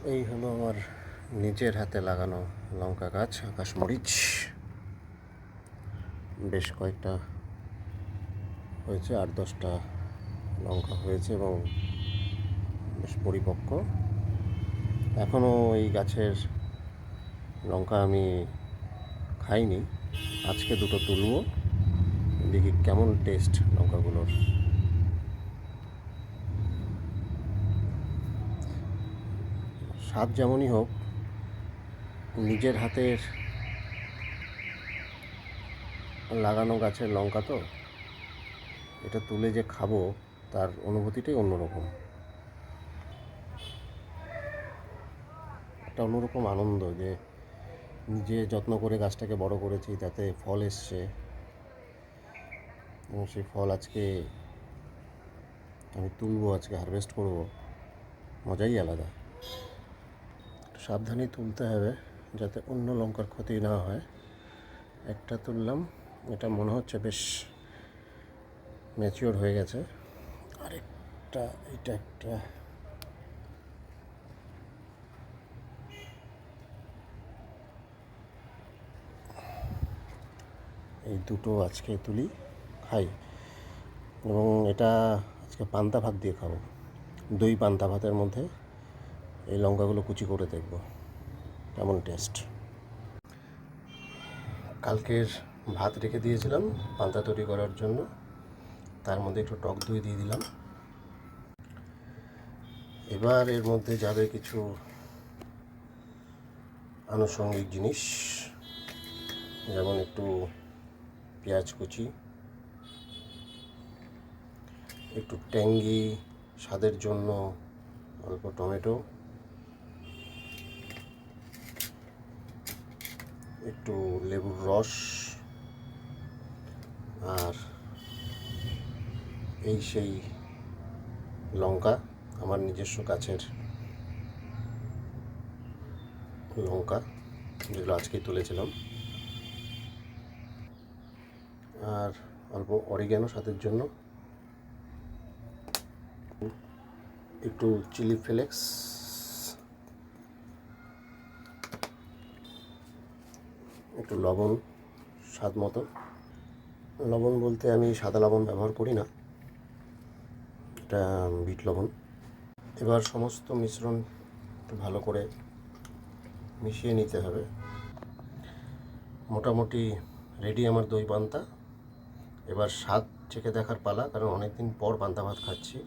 এই হলো আমার নিজের হাতে লাগানো লঙ্কা গাছ, আকাশমরিচ। বেশ কয়েকটা হয়েছে, 8-10টা লঙ্কা হয়েছে এবং বেশ পরিপক্ক। এখনও এই গাছের লঙ্কা আমি খাইনি, আজকে দুটো তুলব, দেখি কেমন টেস্ট লঙ্কাগুলোর। স্বাদ যেমনই হোক, নিজের হাতের লাগানো গাছের লঙ্কা তো, এটা তুলে যে খাবো তার অনুভূতিটাই অন্যরকম। একটা অন্যরকম আনন্দ যে নিজে যত্ন করে গাছটাকে বড় করেছি, তাতে ফল এসছে এবং সেই ফল আজকে আমি তুলবো, আজকে হারভেস্ট করব। মজাই আলাদা। সাবধানে তুলতে হবে যাতে অন্য লঙ্কার ক্ষতি না হয়। একটা তুললাম, এটা মনে হচ্ছে বেশ ম্যাচিওর হয়ে গেছে। আরেকটা, এটা একটা, এই দুটো আজকে তুলি, খাই। এবং এটা আজকে পান্তা ভাত দিয়ে খাবো। দই পান্তা ভাতের মধ্যে এই লঙ্কাগুলো কুচি করে দেখব কেমন টেস্ট। কালকের ভাত রেখে দিয়েছিলাম পান্তা তৈরি করার জন্য, তার মধ্যে একটু টক দই দিয়ে দিলাম। এবার এর মধ্যে যাবে কিছু আনুষঙ্গিক জিনিস, যেমন একটু পেঁয়াজ কুচি, একটু ট্যাঙ্গি স্বাদের জন্য অল্প টমেটো, একটু লেবুর রস, আর এই সেই লঙ্কা, আমার নিজস্ব গাছের লঙ্কা যেগুলো আজকেই তুলেছিলাম, আর অল্প অরিগ্যানো স্বাদের জন্য, একটু চিলি ফ্লেক্স, একটু লবণ স্বাদ মতো। লবণ বলতে আমি সাদা লবণ ব্যবহার করি না, এটা বিট লবণ। এবার সমস্ত মিশ্রণ একটু ভালো করে মিশিয়ে নিতে হবে। মোটামুটি রেডি আমার দই পান্তা। এবার স্বাদ চেখে দেখার পালা, কারণ অনেক দিন পর পান্তা ভাত খাচ্ছি।